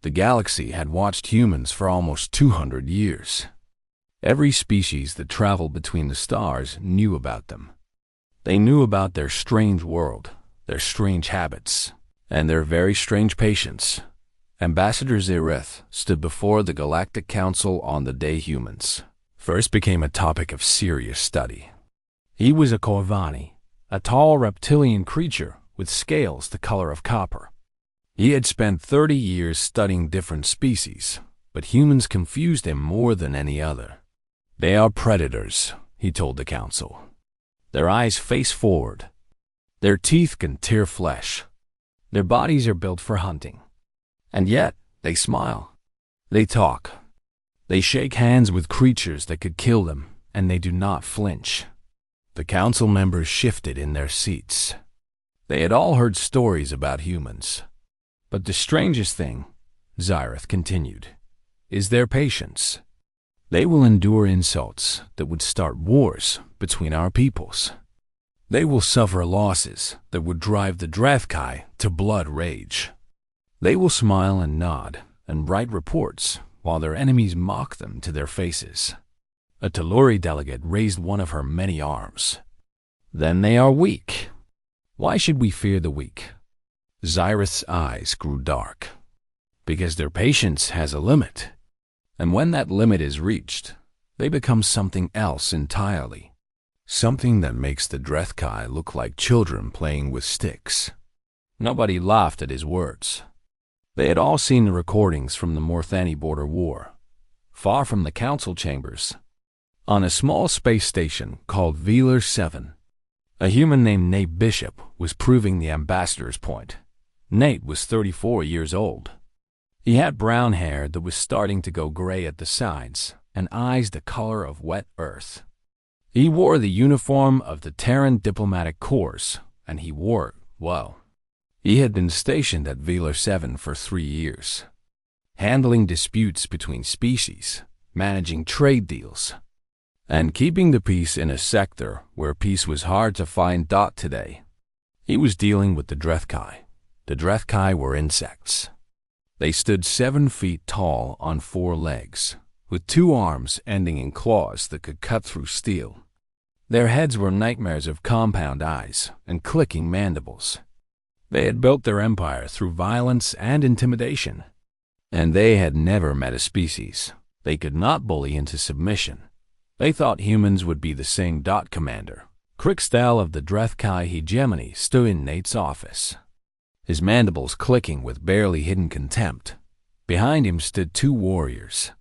The galaxy had watched humans for almost 200 years. Every species that traveled between the stars knew about them. They knew about their strange world, their strange habits, and their very strange patience. Ambassador Zereth stood before the Galactic Council on the day humans first became a topic of serious study. He was a Corvani, a tall reptilian creature with scales the color of copper. He had spent 30 years studying different species, but humans confused him more than any other. They are predators, he told the council. Their eyes face forward. Their teeth can tear flesh. Their bodies are built for hunting. And yet, they smile. They talk. They shake hands with creatures that could kill them, and they do not flinch. The council members shifted in their seats. They had all heard stories about humans. But the strangest thing, Zyreth continued, is their patience. They will endure insults that would start wars between our peoples. They will suffer losses that would drive the Drethkai to blood rage. They will smile and nod and write reports while their enemies mock them to their faces. A Telluri delegate raised one of her many arms. Then they are weak. Why should we fear the weak? Zyreth's eyes grew dark. Because their patience has a limit. And when that limit is reached, they become something else entirely. Something that makes the Drethkai look like children playing with sticks. Nobody laughed at his words. They had all seen the recordings from the Morthani border war, far from the council chambers. On a small space station called Velar 7, a human named Nate Bishop was proving the ambassador's point. Nate was 34 years old. He had brown hair that was starting to go gray at the sides and eyes the color of wet earth. He wore the uniform of the Terran Diplomatic Corps, and he wore it well. He had been stationed at Velar 7 for 3 years, handling disputes between species, managing trade deals, and keeping the peace in a sector where peace was hard to find. Today, he was dealing with the Drethkai. The Drethkai were insects. They stood 7 feet tall on 4 legs, with 2 arms ending in claws that could cut through steel. Their heads were nightmares of compound eyes and clicking mandibles. They had built their empire through violence and intimidation, and they had never met a species they could not bully into submission. They thought humans would be the same. Commander Krixdal of the Drethkai hegemony stood in Nate's office, his mandibles clicking with barely hidden contempt. Behind him stood 2 warriors,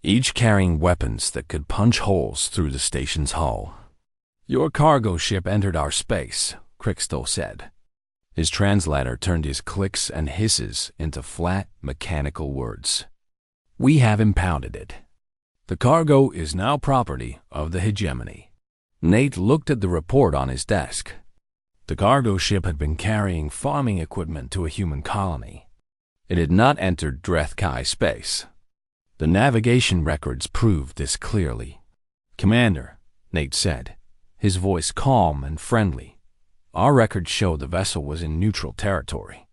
each carrying weapons that could punch holes through the station's hull. "Your cargo ship entered our space," Krixdal said. His translator turned his clicks and hisses into flat, mechanical words. "We have impounded it. The cargo is now property of the hegemony." Nate looked at the report on his desk. The cargo ship had been carrying farming equipment to a human colony. It had not entered Drethkai space. The navigation records proved this clearly. "Commander," Nate said, his voice calm and friendly, "our records show the vessel was in neutral territory.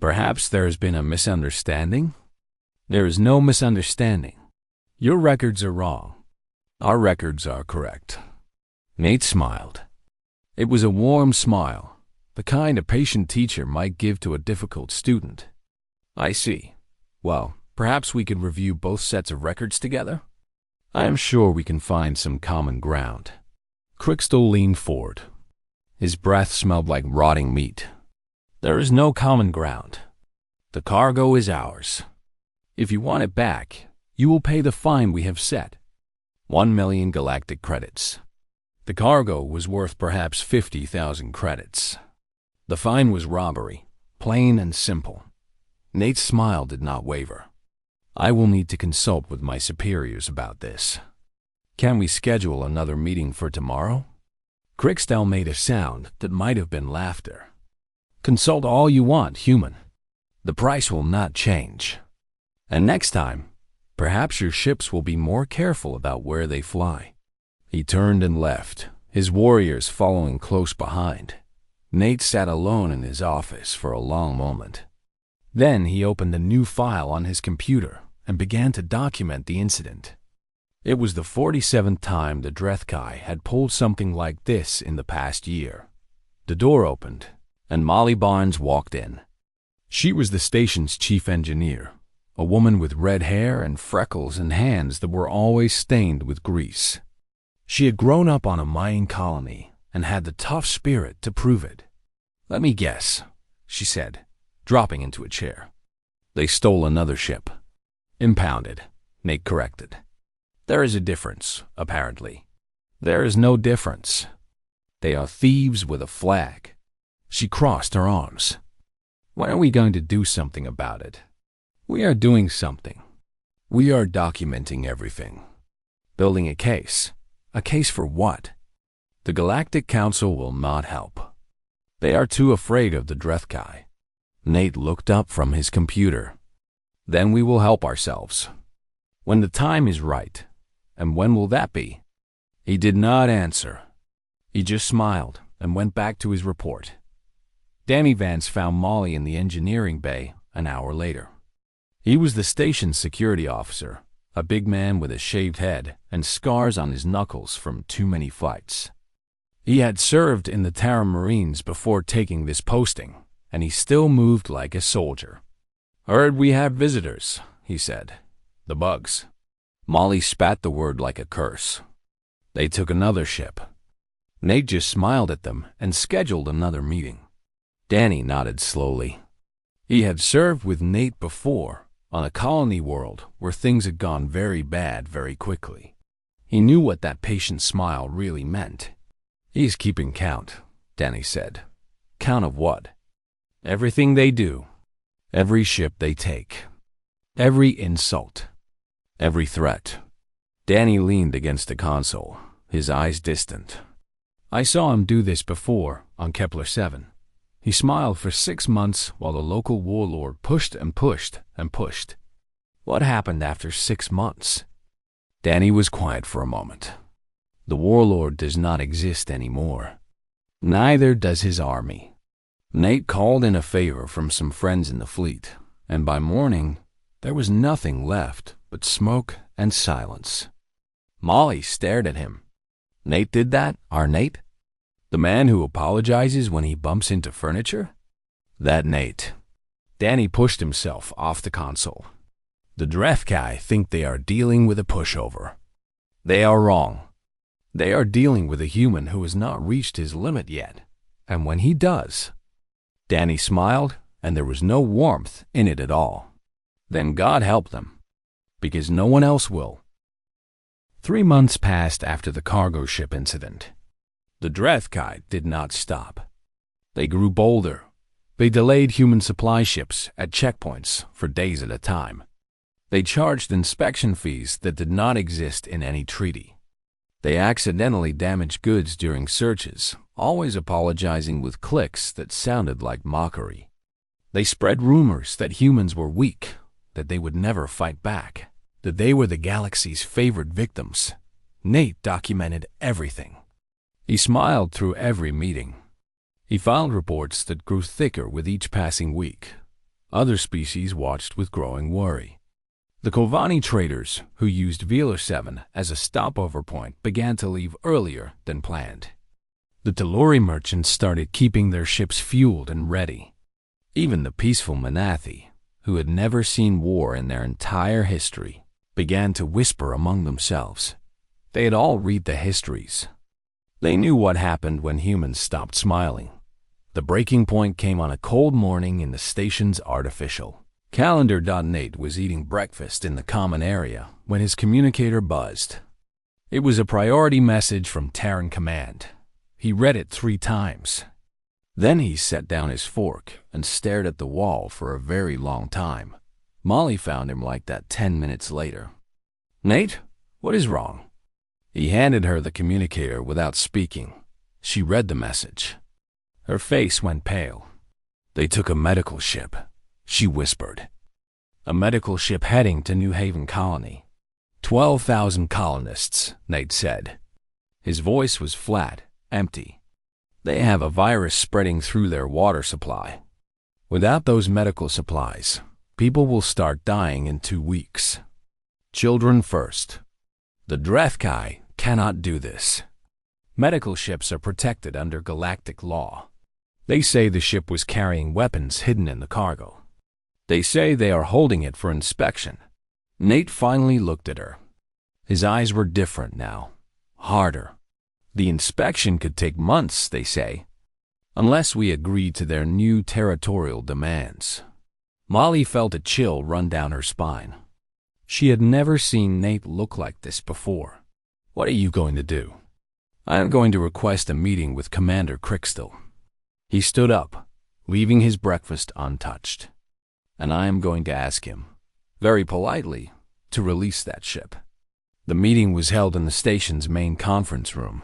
Perhaps there has been a misunderstanding?" "There is no misunderstanding. Your records are wrong. Our records are correct." Nate smiled. It was a warm smile, the kind a patient teacher might give to a difficult student. "I see. Well, perhaps we could review both sets of records together? I am sure we can find some common ground." Krixdal leaned forward. His breath smelled like rotting meat. "There is no common ground. The cargo is ours. If you want it back, you will pay the fine we have set. 1 million galactic credits. The cargo was worth perhaps 50,000 credits. The fine was robbery, plain and simple." Nate's smile did not waver. "I will need to consult with my superiors about this. Can we schedule another meeting for tomorrow?" Krixdal made a sound that might have been laughter. "Consult all you want, human. The price will not change. And next time, perhaps your ships will be more careful about where they fly." He turned and left, his warriors following close behind. Nate sat alone in his office for a long moment. Then he opened a new file on his computer and began to document the incident. It was the 47th time the Drethkai had pulled something like this in the past year. The door opened, and Molly Barnes walked in. She was the station's chief engineer, a woman with red hair and freckles and hands that were always stained with grease. She had grown up on a mining colony and had the tough spirit to prove it. "Let me guess," she said, dropping into a chair. "They stole another ship." "Impounded," Nate corrected. "There is a difference, apparently." "There is no difference. They are thieves with a flag." She crossed her arms. "When are we going to do something about it?" "We are doing something. We are documenting everything. Building a case. A case for what?" "The Galactic Council will not help. They are too afraid of the Drethkai." Nate looked up from his computer. "Then we will help ourselves. When the time is right. And when will that be?" He did not answer. He just smiled and went back to his report. Danny Vance found Molly in the engineering bay an hour later. He was the station's security officer, a big man with a shaved head and scars on his knuckles from too many fights. He had served in the Terran Marines before taking this posting, and he still moved like a soldier. "Heard we have visitors," he said. "The bugs." Molly spat the word like a curse. "They took another ship." Nate just smiled at them and scheduled another meeting. Danny nodded slowly. He had served with Nate before, on a colony world where things had gone very bad very quickly. He knew what that patient smile really meant. "He's keeping count," Danny said. "Count of what?" "Everything they do. Every ship they take. Every insult. Every threat." Danny leaned against the console, his eyes distant. "I saw him do this before on Kepler 7. He smiled for 6 months while the local warlord pushed and pushed and pushed." "What happened after 6 months?" Danny was quiet for a moment. "The warlord does not exist anymore. Neither does his army." Nate called in a favor from some friends in the fleet, and by morning, there was nothing left but smoke and silence. Molly stared at him. "Nate did that? Our Nate? The man who apologizes when he bumps into furniture?" "That Nate." Danny pushed himself off the console. "The Drethkai think they are dealing with a pushover. They are wrong. They are dealing with a human who has not reached his limit yet, and when he does—" Danny smiled, and there was no warmth in it at all. "Then God help them, because no one else will." 3 months passed after the cargo ship incident. The Drethkai did not stop. They grew bolder. They delayed human supply ships at checkpoints for days at a time. They charged inspection fees that did not exist in any treaty. They accidentally damaged goods during searches, always apologizing with clicks that sounded like mockery. They spread rumors that humans were weak, that they would never fight back, that they were the galaxy's favorite victims. Nate documented everything. He smiled through every meeting. He filed reports that grew thicker with each passing week. Other species watched with growing worry. The Kovani traders, who used Velar 7 as a stopover point, began to leave earlier than planned. The Telluri merchants started keeping their ships fueled and ready. Even the peaceful Manathi, who had never seen war in their entire history, began to whisper among themselves. They had all read the histories. They knew what happened when humans stopped smiling. The breaking point came on a cold morning in the station's artificial. Calendar.Nate was eating breakfast in the common area when his communicator buzzed. It was a priority message from Terran Command. He read it 3 times. Then he set down his fork and stared at the wall for a very long time. Molly found him like that 10 minutes later. "Nate, what is wrong?" He handed her the communicator without speaking. She read the message. Her face went pale. "They took a medical ship," she whispered. "A medical ship heading to New Haven Colony. 12,000 colonists," Nate said. His voice was flat, empty. "They have a virus spreading through their water supply. Without those medical supplies, people will start dying in 2 weeks. Children first. The Drefkai cannot do this. Medical ships are protected under galactic law. They say the ship was carrying weapons hidden in the cargo. They say they are holding it for inspection. Nate finally looked at her. His eyes were different now, harder. The inspection could take months, they say, unless we agree to their new territorial demands. Molly felt a chill run down her spine. She had never seen Nate look like this before. What are you going to do? I am going to request a meeting with Commander Crickstill. He stood up, leaving his breakfast untouched. And I am going to ask him, very politely, to release that ship. The meeting was held in the station's main conference room.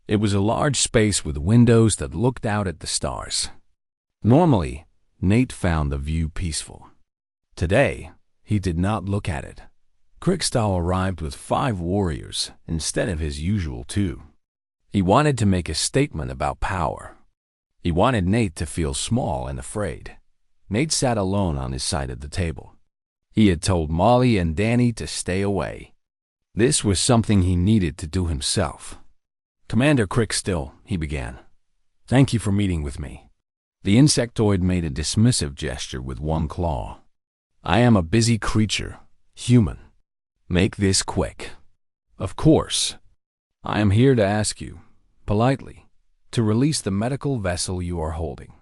It was a large space with windows that looked out at the stars. Normally, Nate found the view peaceful. Today, he did not look at it. Crickstill arrived with 5 warriors instead of his usual 2. He wanted to make a statement about power. He wanted Nate to feel small and afraid. Nate sat alone on his side of the table. He had told Molly and Danny to stay away. This was something he needed to do himself. Commander Crickstill, he began. Thank you for meeting with me. The insectoid made a dismissive gesture with one claw. I am a busy creature, human. Make this quick. Of course. I am here to ask you, politely, to release the medical vessel you are holding.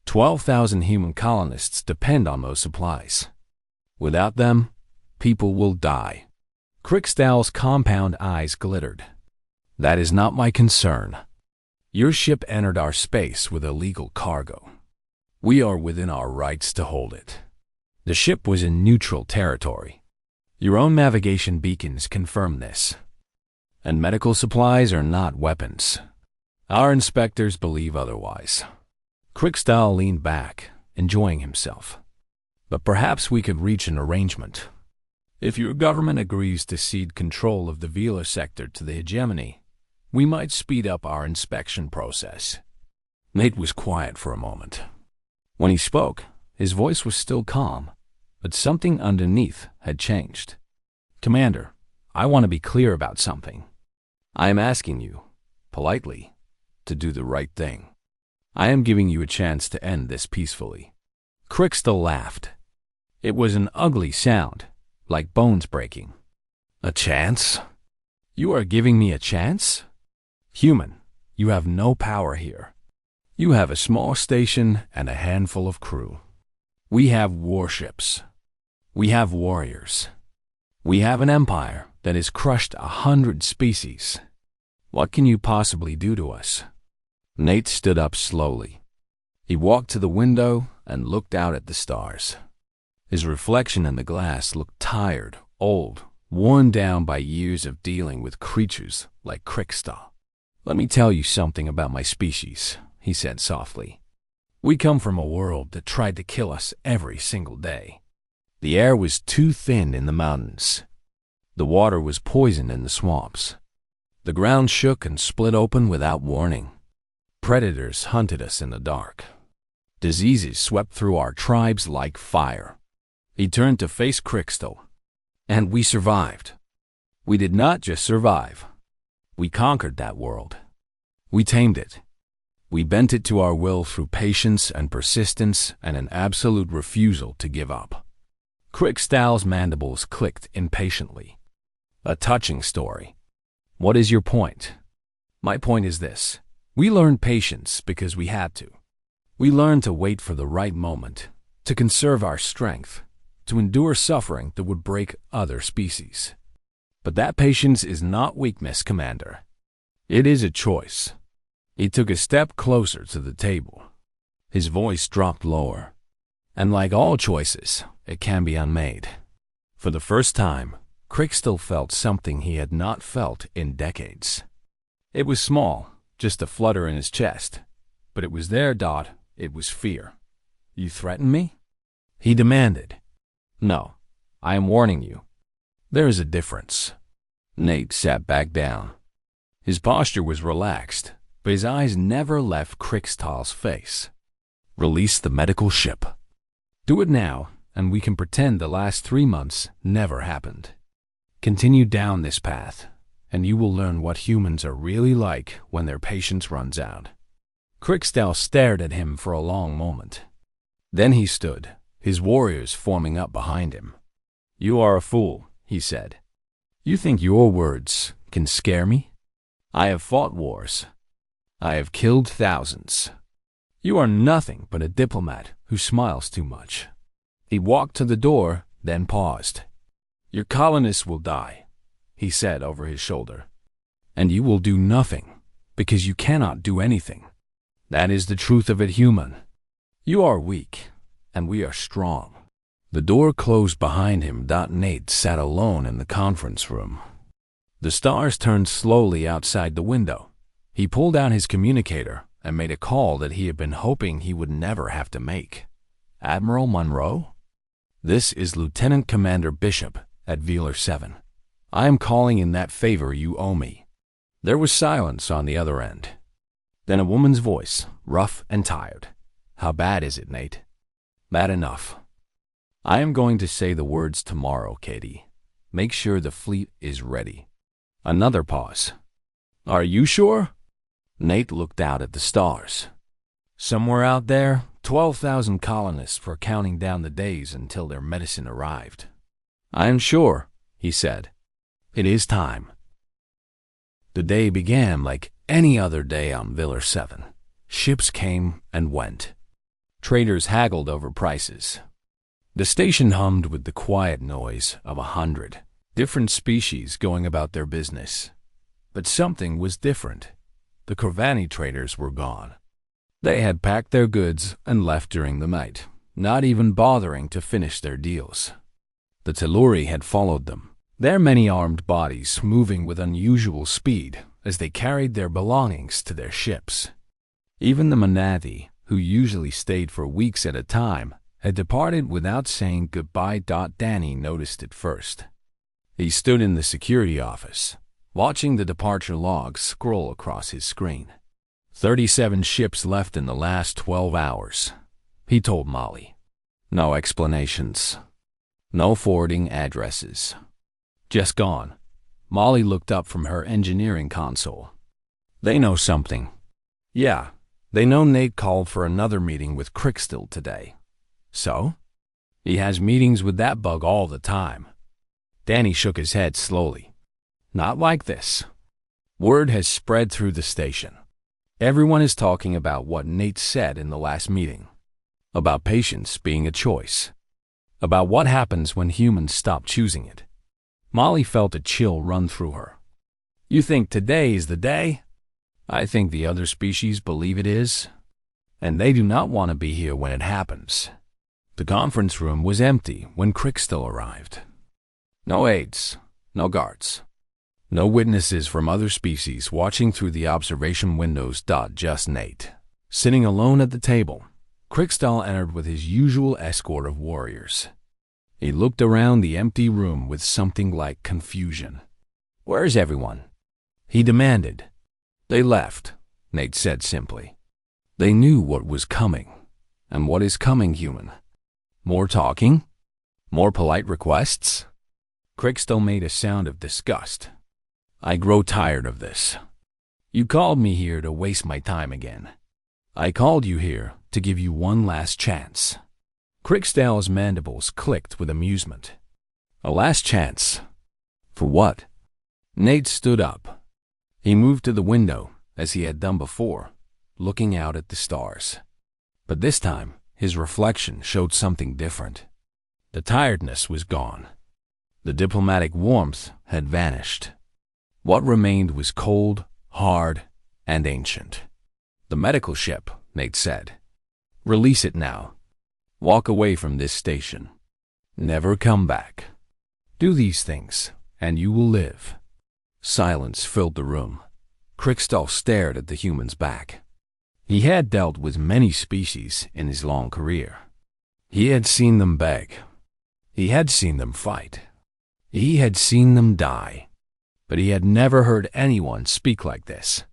12,000 human colonists depend on those supplies. Without them, people will die. Crickstill's compound eyes glittered. That is not my concern. Your ship entered our space with illegal cargo. We are within our rights to hold it. The ship was in neutral territory. Your own navigation beacons confirm this. And medical supplies are not weapons. Our inspectors believe otherwise. Crickstill leaned back, enjoying himself. But perhaps we could reach an arrangement. If your government agrees to cede control of the Vela sector to the hegemony, we might speed up our inspection process. Nate was quiet for a moment. When he spoke, his voice was still calm, but something underneath had changed. Commander, I want to be clear about something. I am asking you, politely, to do the right thing. I am giving you a chance to end this peacefully. Crickstill laughed. It was an ugly sound, like bones breaking. A chance? You are giving me a chance? Human, you have no power here. You have a small station and a handful of crew. We have warships. We have warriors. We have an empire that has crushed 100 species. What can you possibly do to us? Nate stood up slowly. He walked to the window and looked out at the stars. His reflection in the glass looked tired, old, worn down by years of dealing with creatures like Crickstill. Let me tell you something about my species, he said softly. We come from a world that tried to kill us every single day. The air was too thin in the mountains. The water was poisoned in the swamps. The ground shook and split open without warning. Predators hunted us in the dark. Diseases swept through our tribes like fire. He turned to face Crickstill. And we survived. We did not just survive. We conquered that world. We tamed it. We bent it to our will through patience and persistence and an absolute refusal to give up. Crickstill's mandibles clicked impatiently. A touching story. What is your point? My point is this. We learned patience because we had to. We learned to wait for the right moment, to conserve our strength, to endure suffering that would break other species. But that patience is not weakness, Commander. It is a choice. He took a step closer to the table. His voice dropped lower. And like all choices, it can be unmade. For the first time, Crickstill felt something he had not felt in decades. It was small, just a flutter in his chest. But it was there, Dot. It was fear. You threaten me? He demanded. No, I am warning you. There is a difference. Nate sat back down. His posture was relaxed, but his eyes never left Crickstill's face. Release the medical ship. Do it now, and we can pretend the last 3 months never happened. Continue down this path, and you will learn what humans are really like when their patience runs out. Cricksdale stared at him for a long moment. Then he stood, his warriors forming up behind him. You are a fool, he said. You think your words can scare me? I have fought wars. I have killed thousands. You are nothing but a diplomat who smiles too much. He walked to the door, then paused. Your colonists will die, he said over his shoulder. And you will do nothing, because you cannot do anything. That is the truth of it, human. You are weak, and we are strong. The door closed behind him. Nate sat alone in the conference room. The stars turned slowly outside the window. He pulled out his communicator and made a call that he had been hoping he would never have to make. Admiral Monroe? This is Lieutenant Commander Bishop at Velar 7. I am calling in that favor you owe me. There was silence on the other end. Then a woman's voice, rough and tired. How bad is it, Nate? Bad enough. I am going to say the words tomorrow, Katie. Make sure the fleet is ready. Another pause. Are you sure? Nate looked out at the stars. Somewhere out there, 12,000 colonists were counting down the days until their medicine arrived. I am sure, he said. It is time. The day began like any other day on Velar 7. Ships came and went. Traders haggled over prices. The station hummed with the quiet noise of 100 different species going about their business. But something was different. The Corvani traders were gone. They had packed their goods and left during the night, not even bothering to finish their deals. The Telluri had followed them, their many armed bodies moving with unusual speed as they carried their belongings to their ships. Even the Manathi, who usually stayed for weeks at a time, had departed without saying goodbye. Danny noticed it first. He stood in the security office, watching the departure logs scroll across his screen. 37 ships left in the last 12 hours, he told Molly. No explanations. No forwarding addresses. Just gone. Molly looked up from her engineering console. They know something. Yeah, they know Nate called for another meeting with Crickstill today. So? He has meetings with that bug all the time. Danny shook his head slowly. Not like this. Word has spread through the station. Everyone is talking about what Nate said in the last meeting. About patience being a choice. About what happens when humans stop choosing it. Molly felt a chill run through her. You think today is the day? I think the other species believe it is. And they do not want to be here when it happens. The conference room was empty when Crickstill arrived. No aides, no guards. No witnesses from other species watching through the observation windows. Just Nate. Sitting alone at the table, Crickstill entered with his usual escort of warriors. He looked around the empty room with something like confusion. Where's everyone? He demanded. They left, Nate said simply. They knew what was coming. And what is coming, human? More talking? More polite requests? Crickstill made a sound of disgust. I grow tired of this. You called me here to waste my time again. I called you here to give you one last chance. Crickstill's mandibles clicked with amusement. A last chance? For what? Nate stood up. He moved to the window, as he had done before, looking out at the stars. But this time, his reflection showed something different. The tiredness was gone. The diplomatic warmth had vanished. What remained was cold, hard, and ancient. The medical ship, Nate said. Release it now. Walk away from this station. Never come back. Do these things, and you will live. Silence filled the room. Crickstill stared at the human's back. He had dealt with many species in his long career. He had seen them beg. He had seen them fight. He had seen them die. But he had never heard anyone speak like this.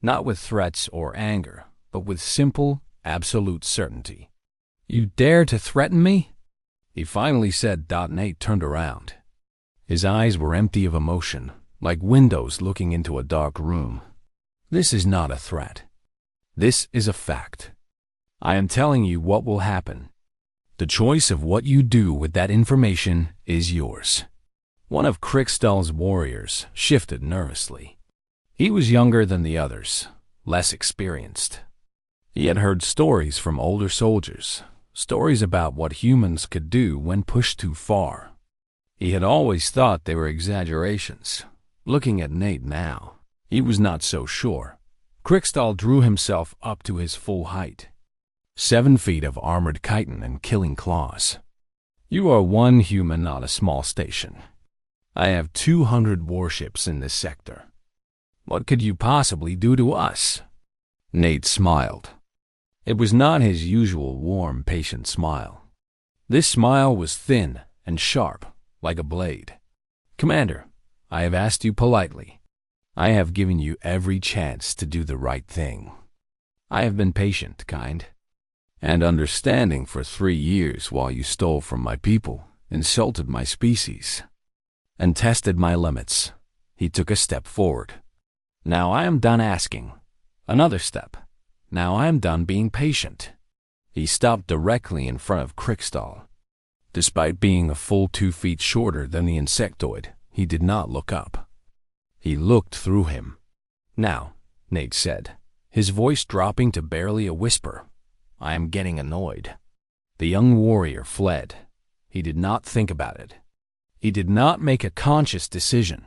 Not with threats or anger, but with simple, absolute certainty. "You dare to threaten me?" he finally said. Nate turned around. His eyes were empty of emotion, like windows looking into a dark room. "This is not a threat. This is a fact. I am telling you what will happen. The choice of what you do with that information is yours." One of Krikstal's warriors shifted nervously. He was younger than the others, less experienced. He had heard stories from older soldiers, stories about what humans could do when pushed too far. He had always thought they were exaggerations. Looking at Nate now, he was not so sure. Krikstal drew himself up to his full height. 7 feet of armored chitin and killing claws. "You are one human on a small station. I have 200 warships in this sector. What could you possibly do to us?" Nate smiled. It was not his usual warm, patient smile. This smile was thin and sharp, like a blade. "Commander, I have asked you politely. I have given you every chance to do the right thing. I have been patient, kind, and understanding for 3 years while you stole from my people, insulted my species, and tested my limits." He took a step forward. "Now I am done asking. Another step. Now I am done being patient." He stopped directly in front of Krikstal. Despite being a full 2 feet shorter than the insectoid, he did not look up. He looked through him. "Now," Nate said, his voice dropping to barely a whisper, "I am getting annoyed." The young warrior fled. He did not think about it. He did not make a conscious decision.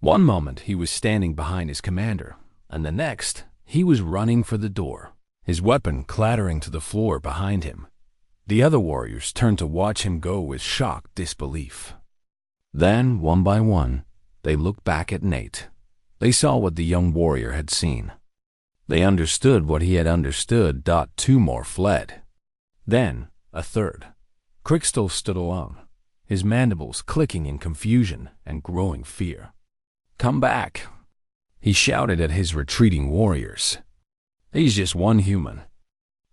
One moment he was standing behind his commander, and the next he was running for the door, his weapon clattering to the floor behind him. The other warriors turned to watch him go with shocked disbelief. Then, one by one, they looked back at Nate. They saw what the young warrior had seen. They understood what he had understood. 2 more fled. Then, a third. Krikstal stood alone, his mandibles clicking in confusion and growing fear. "Come back," he shouted at his retreating warriors. "He's just one human.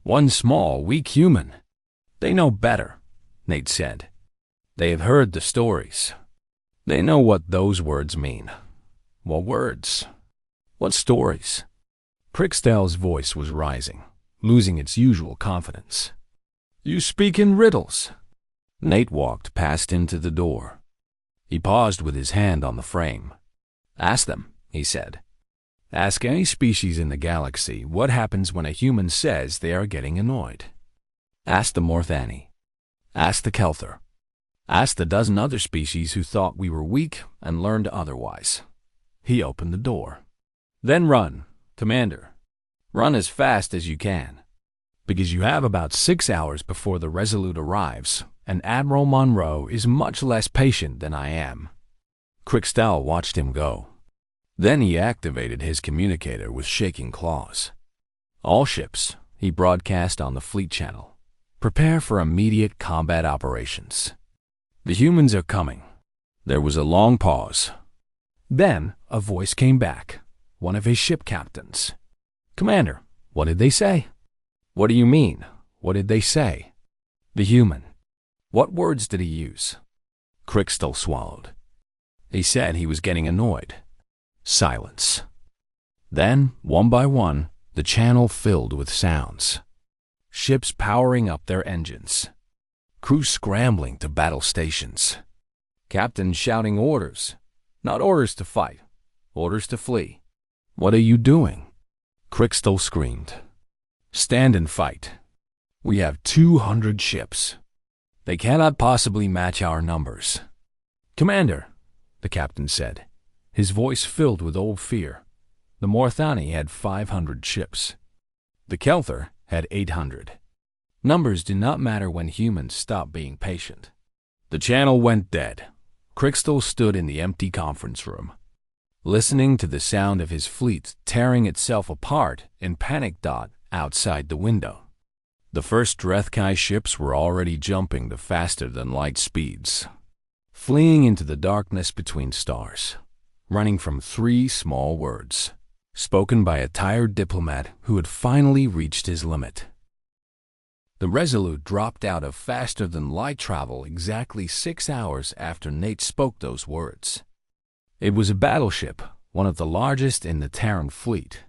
One small, weak human." "They know better," Nate said. "They have heard the stories. They know what those words mean." "What words? What stories?" Krikstal's voice was rising, losing its usual confidence. "You speak in riddles." Nate walked past him to the door. He paused with his hand on the frame. "Ask them," he said. "Ask any species in the galaxy what happens when a human says they are getting annoyed. Ask the Morthani. Ask the Kelthar. Ask the dozen other species who thought we were weak and learned otherwise." He opened the door. "Then run, Commander. Run as fast as you can, because you have about 6 hours before the Resolute arrives, and Admiral Monroe is much less patient than I am." Krikstal watched him go. Then he activated his communicator with shaking claws. "All ships," he broadcast on the fleet channel, "prepare for immediate combat operations. The humans are coming." There was a long pause. Then a voice came back, one of his ship captains. "Commander, what did they say?" "What do you mean? What did they say?" "The human. What words did he use?" Krikstal swallowed. "He said he was getting annoyed." Silence. Then, one by one, the channel filled with sounds. Ships powering up their engines. Crews scrambling to battle stations. Captains shouting orders. Not orders to fight, orders to flee. "What are you doing?" Krikstal screamed. "Stand and fight. We have 200 ships. They cannot possibly match our numbers." "Commander," the captain said, his voice filled with old fear. The Morthani had 500 ships. The Kelthar had 800. Numbers do not matter when humans stop being patient. The channel went dead. Krikstal stood in the empty conference room, listening to the sound of his fleet tearing itself apart in panic. Outside the window, the first Drethkai ships were already jumping to faster-than-light speeds, fleeing into the darkness between stars, running from 3 small words, spoken by a tired diplomat who had finally reached his limit. The Resolute dropped out of faster-than-light travel exactly 6 hours after Nate spoke those words. It was a battleship, one of the largest in the Terran fleet.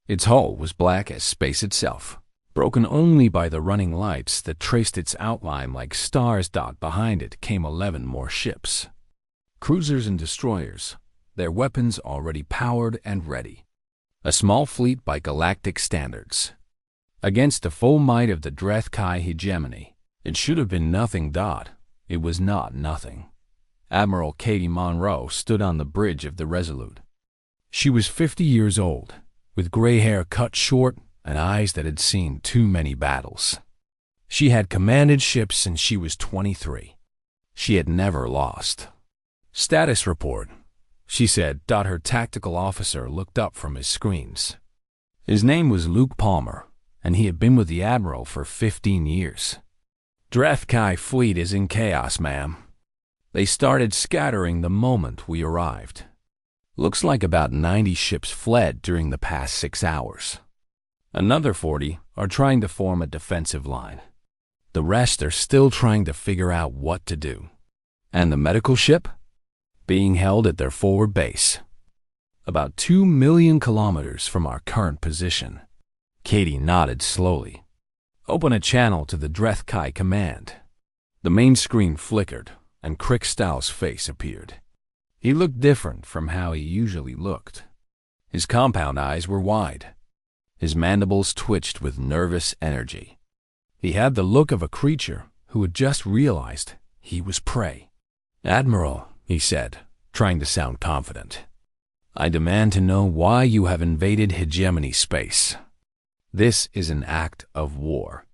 Its hull was black as space itself, broken only by the running lights that traced its outline like stars. Behind it came 11 more ships. Cruisers and destroyers, their weapons already powered and ready. A small fleet by galactic standards. Against the full might of the Drethkai hegemony, it should have been nothing. It was not nothing. Admiral Katie Monroe stood on the bridge of the Resolute. She was 50 years old, with gray hair cut short and eyes that had seen too many battles. She had commanded ships since she was 23. She had never lost. "Status report," she said. Her tactical officer looked up from his screens. His name was Luke Palmer, and he had been with the Admiral for 15 years. "Drethkai fleet is in chaos, ma'am. They started scattering the moment we arrived. Looks like about 90 ships fled during the past 6 hours. Another 40 are trying to form a defensive line. The rest are still trying to figure out what to do. And the medical ship? Being held at their forward base, about 2 million kilometers from our current position." Katie nodded slowly. "Open a channel to the Drethkai command." The main screen flickered, and Crickstall's face appeared. He looked different from how he usually looked. His compound eyes were wide. His mandibles twitched with nervous energy. He had the look of a creature who had just realized he was prey. "Admiral," he said, trying to sound confident, "I demand to know why you have invaded hegemony space. This is an act of war.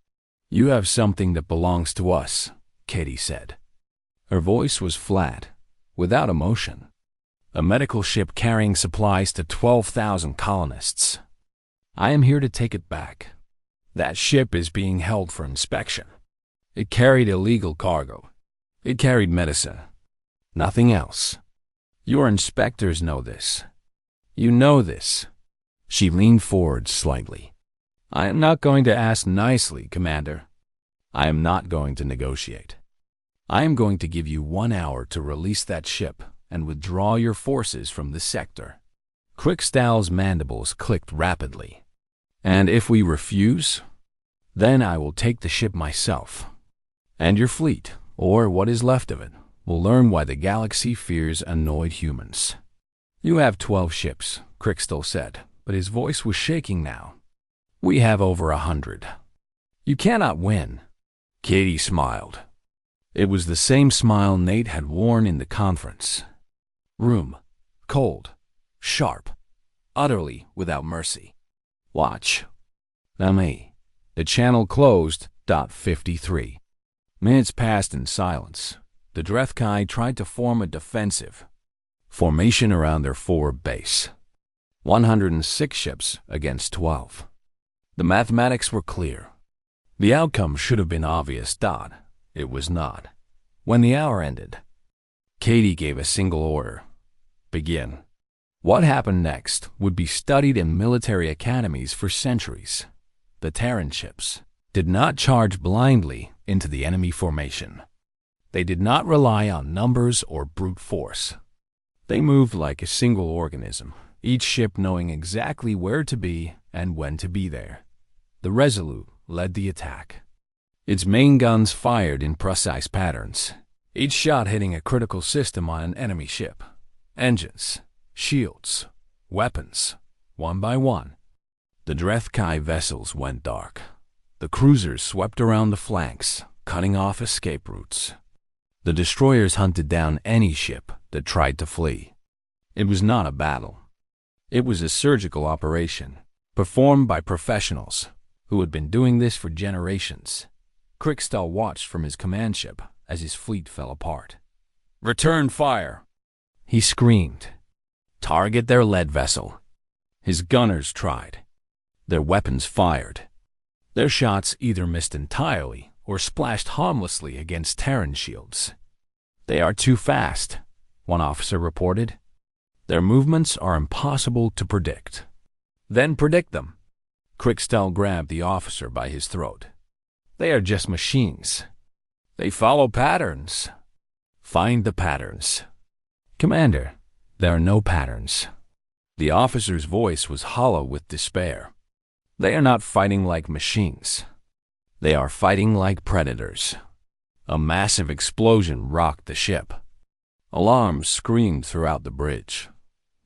You have something that belongs to us," Katie said. Her voice was flat, without emotion. "A medical ship carrying supplies to 12,000 colonists. I am here to take it back. That ship is being held for inspection. It carried illegal cargo. It carried medicine. Nothing else. Your inspectors know this. You know this." She leaned forward slightly. "I am not going to ask nicely, Commander. I am not going to negotiate. I am going to give you 1 hour to release that ship and withdraw your forces from the sector." Crickstall's mandibles clicked rapidly. "And if we refuse, then I will take the ship myself. And your fleet, or what is left of it, will learn why the galaxy fears annoyed humans." "You have 12 ships," Crickstall said, but his voice was shaking now. "We have over 100. You cannot win." Katie smiled. It was the same smile Nate had worn in the conference room, cold, sharp, utterly without mercy. "Watch." The channel closed. 53. Minutes passed in silence. The Drethkai tried to form a defensive formation around their forward base. 106 ships against 12. The mathematics were clear. The outcome should have been obvious. It was not. When the hour ended, Katie gave a single order: begin. What happened next would be studied in military academies for centuries. The Terran ships did not charge blindly into the enemy formation. They did not rely on numbers or brute force. They moved like a single organism, each ship knowing exactly where to be and when to be there. The Resolute led the attack. Its main guns fired in precise patterns, each shot hitting a critical system on an enemy ship. Engines, shields, weapons, one by one. The Drethkai vessels went dark. The cruisers swept around the flanks, cutting off escape routes. The destroyers hunted down any ship that tried to flee. It was not a battle. It was a surgical operation, performed by professionals who had been doing this for generations. Crickstall watched from his command ship as his fleet fell apart. "Return fire!" he screamed. "Target their lead vessel." His gunners tried. Their weapons fired. Their shots either missed entirely or splashed harmlessly against Terran shields. "They are too fast," one officer reported. "Their movements are impossible to predict." "Then predict them." Crickstall grabbed the officer by his throat. They are just machines. They follow patterns. Find the patterns. Commander, there are no patterns. The officer's voice was hollow with despair. They are not fighting like machines. They are fighting like predators. A massive explosion rocked the ship. Alarms screamed throughout the bridge.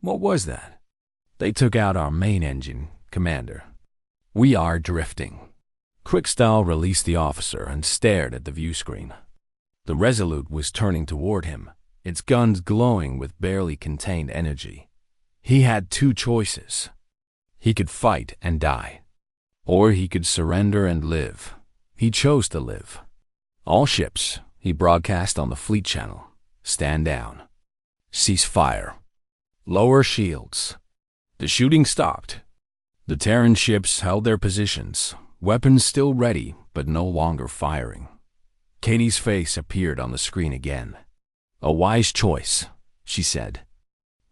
What was that? They took out our main engine, Commander. We are drifting. Crickstall released the officer and stared at the view screen. The Resolute was turning toward him, its guns glowing with barely contained energy. He had two choices. He could fight and die, or he could surrender and live. He chose to live. All ships, he broadcast on the fleet channel, stand down. Cease fire. Lower shields. The shooting stopped. The Terran ships held their positions, weapons still ready but no longer firing. Katie's face appeared on the screen again. A wise choice, she said.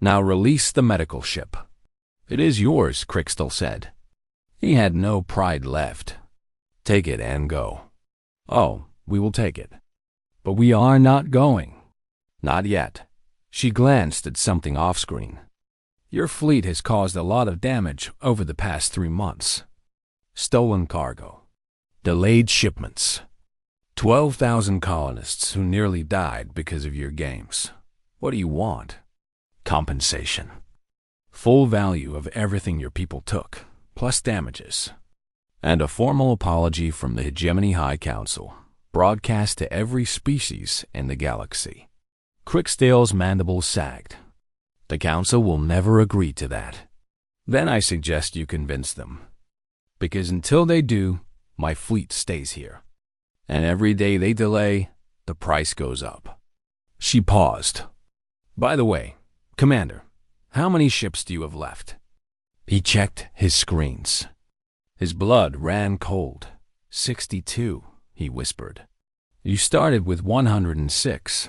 Now release the medical ship. It is yours, Crickstall said. He had no pride left. Take it and go. Oh, we will take it. But we are not going. Not yet. She glanced at something off-screen. Your fleet has caused a lot of damage over the past 3 months. Stolen cargo. Delayed shipments. 12,000 colonists who nearly died because of your games. What do you want? Compensation. Full value of everything your people took, plus damages. And a formal apology from the Hegemony High Council, broadcast to every species in the galaxy. Crickstall's mandibles sagged. The Council will never agree to that. Then I suggest you convince them. Because until they do, my fleet stays here. And every day they delay, the price goes up. She paused. By the way, Commander, how many ships do you have left? He checked his screens. His blood ran cold. 62, he whispered. You started with 106.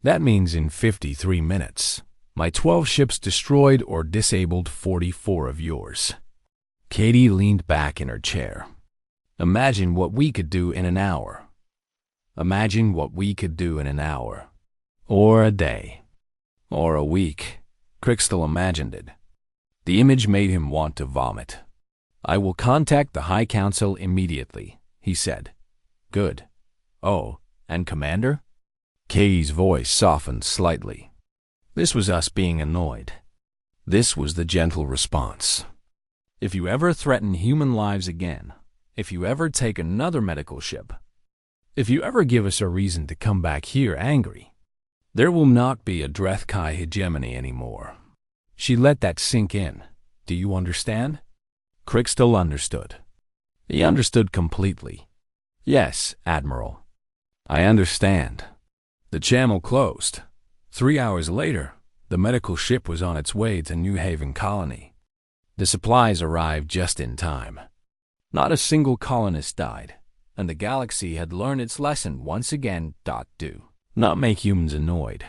That means in 53 minutes, my 12 ships destroyed or disabled 44 of yours. Katie leaned back in her chair. Imagine what we could do in an hour. Imagine what we could do in an hour. Or a day. Or a week. Crickstall imagined it. The image made him want to vomit. I will contact the High Council immediately, he said. Good. Oh, and Commander? Katie's voice softened slightly. This was us being annoyed. This was the gentle response. If you ever threaten human lives again, if you ever take another medical ship, if you ever give us a reason to come back here angry, there will not be a Drethkai hegemony anymore. She let that sink in. Do you understand? Crickstall understood. He understood completely. Yes, Admiral. I understand. The channel closed. 3 hours later, the medical ship was on its way to New Haven Colony. The supplies arrived just in time. Not a single colonist died, and the galaxy had learned its lesson once again. Do not make humans annoyed,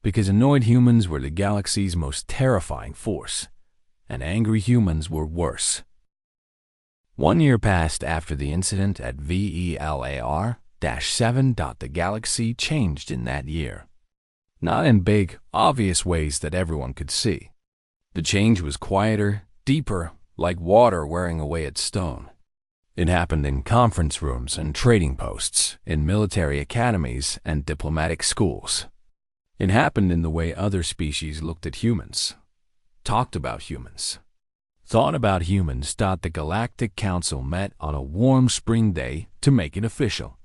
because annoyed humans were the galaxy's most terrifying force, and angry humans were worse. 1 year passed after the incident at VELAR-7. The galaxy changed in that year. Not in big, obvious ways that everyone could see. The change was quieter, deeper, like water wearing away at stone. It happened in conference rooms and trading posts, in military academies and diplomatic schools. It happened in the way other species looked at humans, talked about humans, thought about humans. The Galactic Council met on a warm spring day to make it official.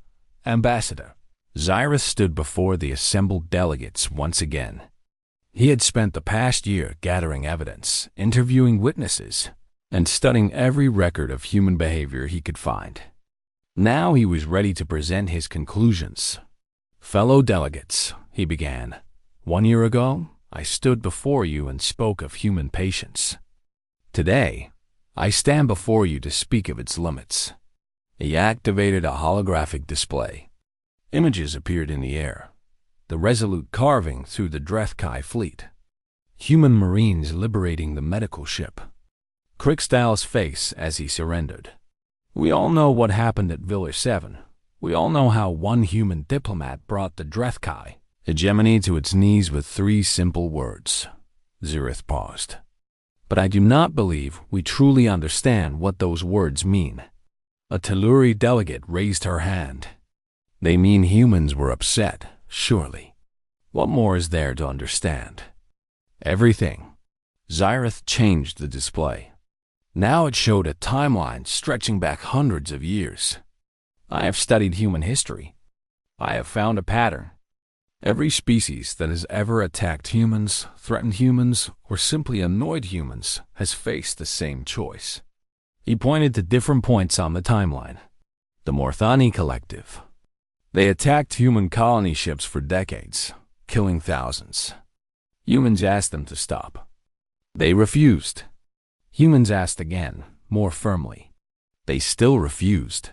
Ambassador Zyrus stood before the assembled delegates once again. He had spent the past year gathering evidence, interviewing witnesses, and studying every record of human behavior he could find. Now he was ready to present his conclusions. Fellow delegates, he began, 1 year ago, I stood before you and spoke of human patience. Today, I stand before you to speak of its limits. He activated a holographic display. Images appeared in the air. The Resolute carving through the Drethkai fleet. Human Marines liberating the medical ship. Crickstall's face as he surrendered. We all know what happened at Village 7. We all know how one human diplomat brought the HFY hegemony to its knees with 3 simple words. Zirith paused. But I do not believe we truly understand what those words mean. A Telluri delegate raised her hand. They mean humans were upset, surely. What more is there to understand? Everything. Zirith changed the display. Now it showed a timeline stretching back hundreds of years. I have studied human history. I have found a pattern. Every species that has ever attacked humans, threatened humans, or simply annoyed humans has faced the same choice. He pointed to different points on the timeline. The Morthani Collective. They attacked human colony ships for decades, killing thousands. Humans asked them to stop. They refused. Humans asked again, more firmly. They still refused.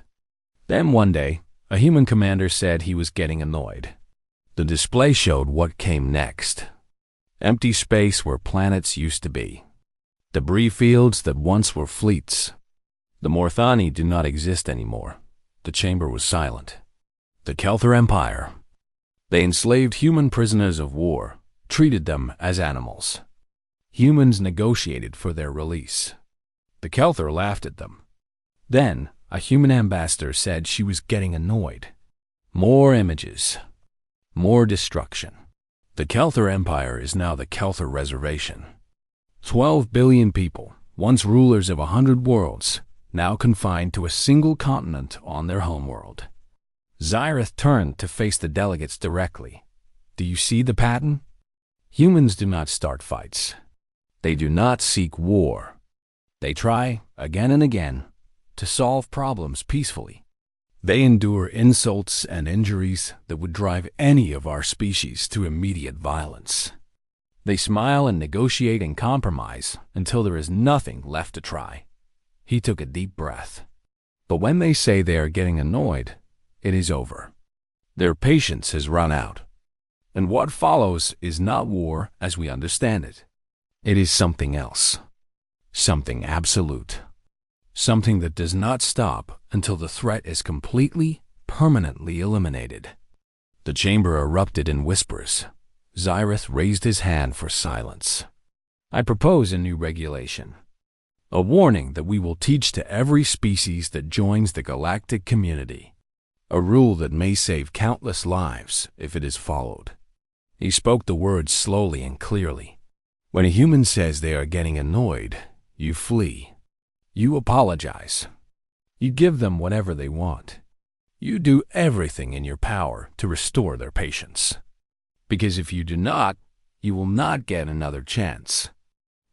Then one day, a human commander said he was getting annoyed. The display showed what came next. Empty space where planets used to be. Debris fields that once were fleets. The Morthani do not exist anymore. The chamber was silent. The Kelthar Empire. They enslaved human prisoners of war, treated them as animals. Humans negotiated for their release. The Kelthar laughed at them. Then, a human ambassador said she was getting annoyed. More images. More destruction. The Kelthar Empire is now the Kelthar Reservation. 12 billion people, once rulers of 100 worlds, now confined to a single continent on their homeworld. Zirith turned to face the delegates directly. Do you see the pattern? Humans do not start fights. They do not seek war. They try, again and again, to solve problems peacefully. They endure insults and injuries that would drive any of our species to immediate violence. They smile and negotiate and compromise until there is nothing left to try. He took a deep breath. But when they say they are getting annoyed, it is over. Their patience has run out. And what follows is not war as we understand it. It is something else. Something absolute. Something that does not stop until the threat is completely, permanently eliminated. The chamber erupted in whispers. Zirith raised his hand for silence. I propose a new regulation. A warning that we will teach to every species that joins the galactic community. A rule that may save countless lives if it is followed. He spoke the words slowly and clearly. When a human says they are getting annoyed, you flee. You apologize. You give them whatever they want. You do everything in your power to restore their patience. Because if you do not, you will not get another chance.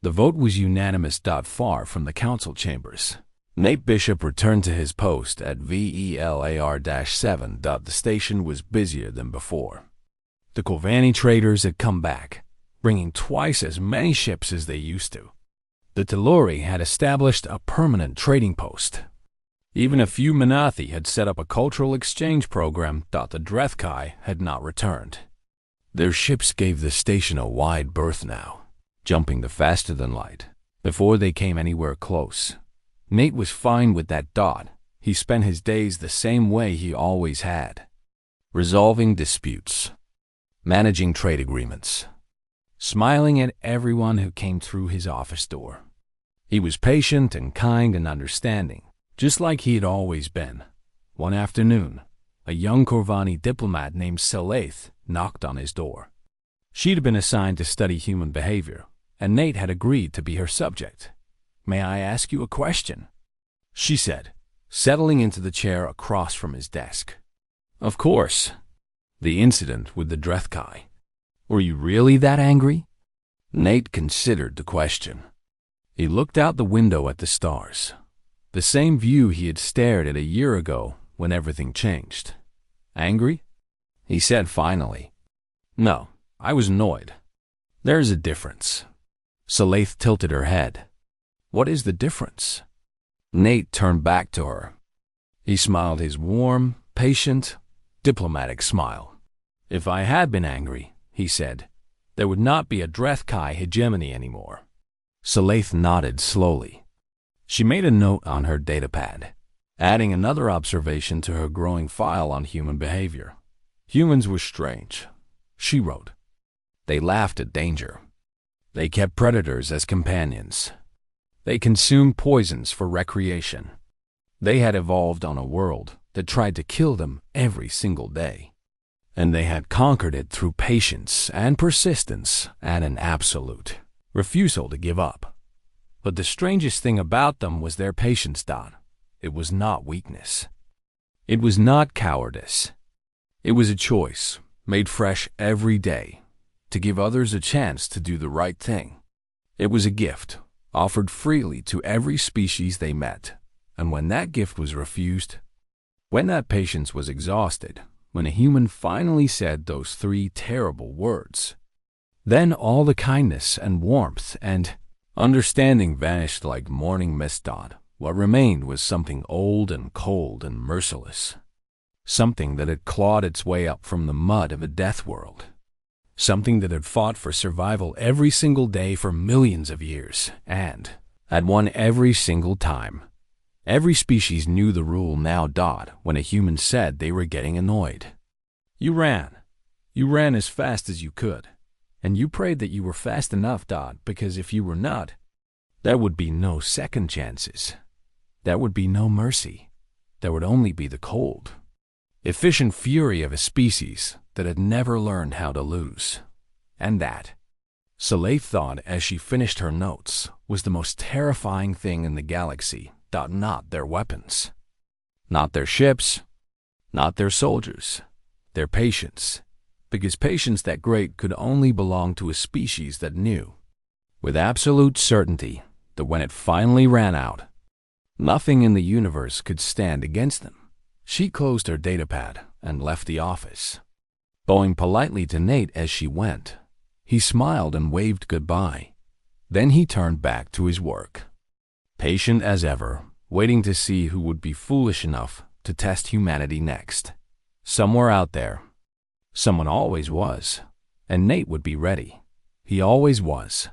The vote was unanimous. Far from the council chambers, Nate Bishop returned to his post at VELAR-7. The station was busier than before. The Corvani traders had come back, bringing twice as many ships as they used to. The Telluri had established a permanent trading post. Even a few Manathi had set up a cultural exchange program. The HFY had not returned. Their ships gave the station a wide berth now, jumping the faster than light, before they came anywhere close. Nate was fine with that. He spent his days the same way he always had. Resolving disputes. Managing trade agreements. Smiling at everyone who came through his office door. He was patient and kind and understanding, just like he had always been. One afternoon, a young Corvani diplomat named Selaith knocked on his door. She'd been assigned to study human behavior, and Nate had agreed to be her subject. "May I ask you a question?" she said, settling into the chair across from his desk. "Of course." The incident with the HFY. Were you really that angry? Nate considered the question. He looked out the window at the stars. The same view he had stared at a year ago when everything changed. Angry? He said finally. "No, I was annoyed." "There's a difference." Selaith tilted her head. "What is the difference?" Nate turned back to her. He smiled his warm, patient, diplomatic smile. "If I had been angry," he said, "there would not be a HFY hegemony anymore." Selaith nodded slowly. She made a note on her datapad. adding another observation to her growing file on human behavior. Humans were strange, she wrote. They laughed at danger. They kept predators as companions. They consumed poisons for recreation. They had evolved on a world that tried to kill them every single day. And they had conquered it through patience and persistence and an absolute refusal to give up. But the strangest thing about them was their patience, Dot. It was not weakness. It was not cowardice. It was a choice, made fresh every day, to give others a chance to do the right thing. It was a gift, offered freely to every species they met, and when that gift was refused, when that patience was exhausted, when a human finally said those three terrible words, then all the kindness and warmth and understanding vanished like morning mist. Dot. What remained was something old and cold and merciless, something that had clawed its way up from the mud of a death world, something that had fought for survival every single day for millions of years, and had won every single time. Every species knew the rule now. Dot. When a human said they were getting annoyed, you ran. You ran as fast as you could, and you prayed that you were fast enough. Dot. Because if you were not, there would be no second chances. There would be no mercy. There would only be the cold, efficient fury of a species that had never learned how to lose. And that, Soleil thought as she finished her notes, was the most terrifying thing in the galaxy. Not their weapons, not their ships, not their soldiers, their patience, because patience that great could only belong to a species that knew, with absolute certainty, that when it finally ran out, nothing in the universe could stand against them. She closed her datapad and left the office, bowing politely to Nate as she went. He smiled and waved goodbye. Then he turned back to his work, patient as ever, waiting to see who would be foolish enough to test humanity next. Somewhere out there, someone always was, and Nate would be ready. He always was.